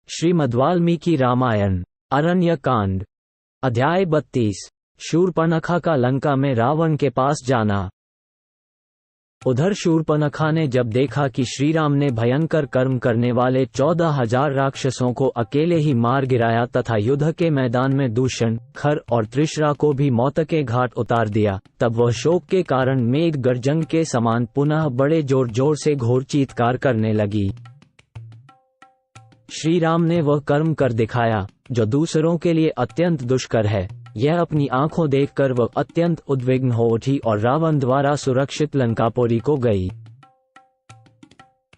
श्रीमद्वाल्मीकि रामायण अरण्य कांड अध्याय 32 शूर्पणखा का लंका में रावण के पास जाना। उधर शूर्पणखा ने जब देखा कि श्रीराम ने भयंकर कर्म करने वाले 14,000 राक्षसों को अकेले ही मार गिराया तथा युद्ध के मैदान में दूषण, खर और त्रिशरा को भी मौत के घाट उतार दिया, तब वह शोक के कारण मेघ गर्जन के समान पुनः बड़े जोर जोर से घोर चीत्कार करने लगी। श्री राम ने वह कर्म कर दिखाया जो दूसरों के लिए अत्यंत दुष्कर है। यह अपनी आंखों देखकर वह अत्यंत उद्विग्न हो उठी और रावण द्वारा सुरक्षित लंकापुरी को गई।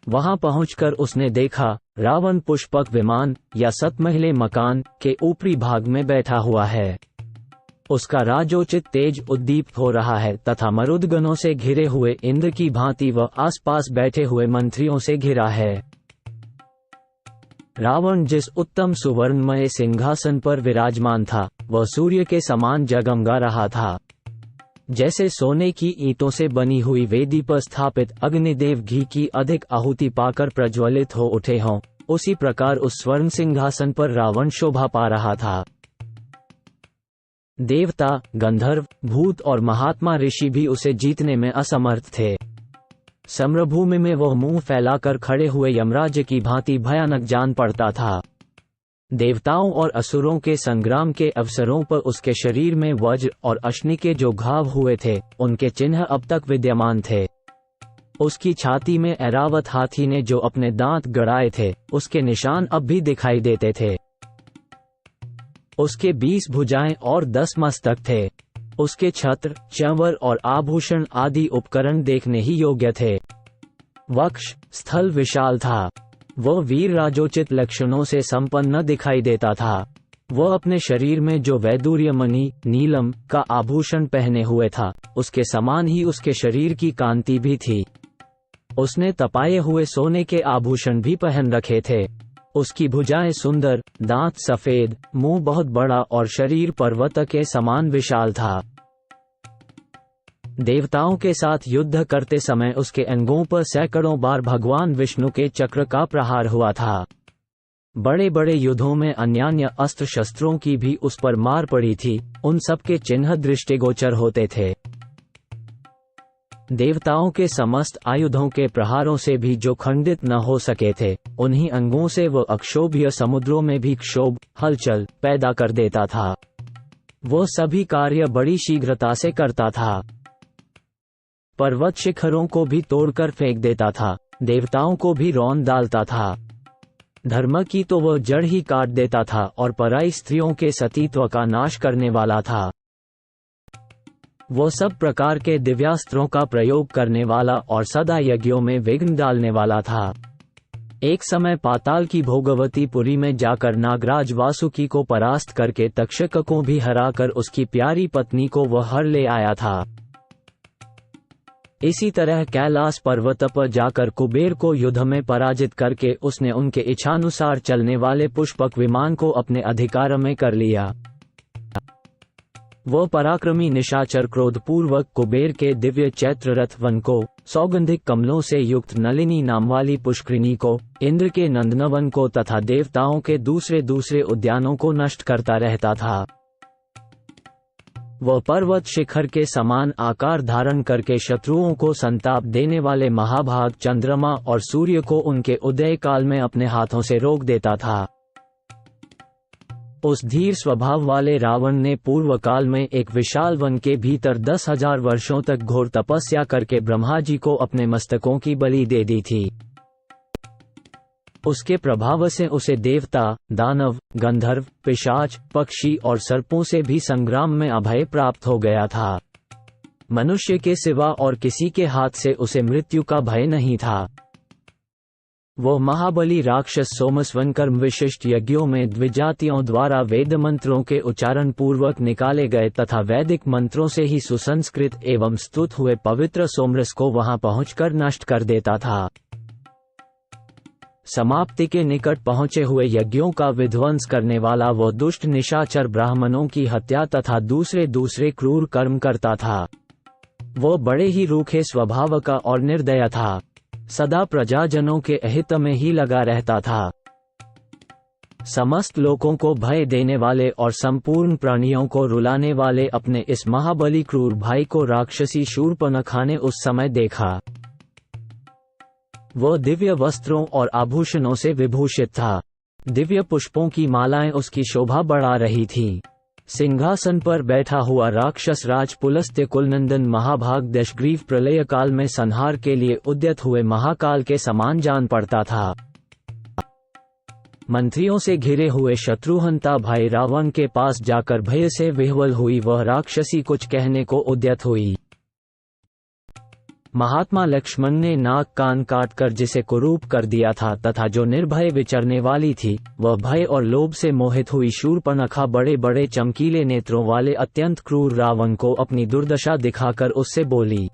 वहां पहुंचकर उसने देखा रावण पुष्पक विमान या सतमहले मकान के ऊपरी भाग में बैठा हुआ है। उसका राजोचित तेज उद्दीप्त हो रहा है तथा मरुदगणों से घिरे हुए इंद्र की भांति वह आसपास बैठे हुए मंत्रियों से घिरा है। रावण जिस उत्तम सुवर्णमय सिंहासन पर विराजमान था वह सूर्य के समान जगमगा रहा था। जैसे सोने की ईंटों से बनी हुई वेदी पर स्थापित अग्निदेव घी की अधिक आहुति पाकर प्रज्वलित हो उठे हों, उसी प्रकार उस स्वर्ण सिंहासन पर रावण शोभा पा रहा था। देवता, गंधर्व, भूत और महात्मा ऋषि भी उसे जीतने में असमर्थ थे। सम्रभूमि में वह मुंह फैलाकर खड़े हुए यमराज की भांति भयानक जान पड़ता था। देवताओं और असुरों के संग्राम के अवसरों पर उसके शरीर में वज्र और अश्नि के जो घाव हुए थे उनके चिन्ह अब तक विद्यमान थे। उसकी छाती में ऐरावत हाथी ने जो अपने दांत गड़ाए थे उसके निशान अब भी दिखाई देते थे। उसके 20 भुजाएं और 10 मस्तक थे। उसके छत्र, च्यवर और आभूषण आदि उपकरण देखने ही योग्य थे। वक्ष स्थल विशाल था। वह वीर राजोचित लक्षणों से संपन्न दिखाई देता था। वह अपने शरीर में जो वैदूर्य मणि नीलम का आभूषण पहने हुए था उसके समान ही उसके शरीर की कांति भी थी। उसने तपाए हुए सोने के आभूषण भी पहन रखे थे। उसकी भुजाएं सुंदर, दांत सफेद, मुंह बहुत बड़ा और शरीर पर्वत के समान विशाल था। देवताओं के साथ युद्ध करते समय उसके अंगों पर सैकड़ों बार भगवान विष्णु के चक्र का प्रहार हुआ था। बड़े बड़े युद्धों में अन्यान्य अस्त्र शस्त्रों की भी उस पर मार पड़ी थी, उन सब के चिन्ह दृष्टिगोचर होते थे। देवताओं के समस्त आयुधों के प्रहारों से भी जो खंडित न हो सके थे, उन्हीं अंगों से वह अक्षोभ्य समुद्रों में भी क्षोभ, हलचल पैदा कर देता था। वो सभी कार्य बड़ी शीघ्रता से करता था। पर्वत शिखरों को भी तोड़कर फेंक देता था, देवताओं को भी रौंद डालता था। धर्म की तो वह जड़ ही काट देता था और पराई स्त्रियों के सतीत्व का नाश करने वाला था। वो सब प्रकार के दिव्यास्त्रों का प्रयोग करने वाला और सदा यज्ञों में विघ्न डालने वाला था। एक समय पाताल की भोगवतीपुरी में जाकर नागराज वासुकी को परास्त करके तक्षक को भी हराकर उसकी प्यारी पत्नी को वह हर ले आया था। इसी तरह कैलाश पर्वत पर जाकर कुबेर को युद्ध में पराजित करके उसने उनके इच्छानुसार चलने वाले पुष्पक विमान को अपने अधिकार में कर लिया। वह पराक्रमी निशाचर क्रोधपूर्वक कुबेर के दिव्य चैत्र रथ वन को, सौगंधिक कमलों से युक्त नलिनी नाम वाली पुष्करिणी को, इंद्र के नंदनवन को तथा देवताओं के दूसरे दूसरे उद्यानों को नष्ट करता रहता था। वह पर्वत शिखर के समान आकार धारण करके शत्रुओं को संताप देने वाले महाभाग चंद्रमा और सूर्य को उनके उदय काल में अपने हाथों से रोक देता था। उस धीर स्वभाव वाले रावण ने पूर्व काल में एक विशाल वन के भीतर 10,000 वर्षों तक घोर तपस्या करके ब्रह्मा जी को अपने मस्तकों की बलि दे दी थी। उसके प्रभाव से उसे देवता, दानव, गंधर्व, पिशाच, पक्षी और सर्पों से भी संग्राम में अभय प्राप्त हो गया था। मनुष्य के सिवा और किसी के हाथ से उसे मृत्यु का भय नहीं था। वो महाबली राक्षस सोमस्वन कर्म विशिष्ट यज्ञों में द्विजातियों द्वारा वेद मंत्रों के उच्चारण पूर्वक निकाले गए तथा वैदिक मंत्रों से ही सुसंस्कृत एवं स्तुत हुए पवित्र सोमरस को वहां पहुंचकर नष्ट कर देता था। समाप्ति के निकट पहुंचे हुए यज्ञों का विध्वंस करने वाला वह दुष्ट निशाचर ब्राह्मणों की हत्या तथा दूसरे दूसरे क्रूर कर्म करता था। वो बड़े ही रूखे स्वभाव का और निर्दय था। सदा प्रजाजनों के अहित में ही लगा रहता था। समस्त लोगों को भय देने वाले और संपूर्ण प्राणियों को रुलाने वाले अपने इस महाबली क्रूर भाई को राक्षसी शूर्पणखा ने उस समय देखा। वह दिव्य वस्त्रों और आभूषणों से विभूषित था। दिव्य पुष्पों की मालाएं उसकी शोभा बढ़ा रही थीं। सिंहासन पर बैठा हुआ राक्षस राज पुलस्त्य कुलनंदन महाभाग दशग्रीव प्रलय काल में संहार के लिए उद्यत हुए महाकाल के समान जान पड़ता था। मंत्रियों से घिरे हुए शत्रुहंता भाई रावण के पास जाकर भय से विह्वल हुई वह राक्षसी कुछ कहने को उद्यत हुई। महात्मा लक्ष्मण ने नाक कान काटकर जिसे कुरूप कर दिया था तथा जो निर्भय विचरने वाली थी, वह भय और लोभ से मोहित हुई शूर्पणखा बड़े बड़े चमकीले नेत्रों वाले अत्यंत क्रूर रावण को अपनी दुर्दशा दिखाकर उससे बोली।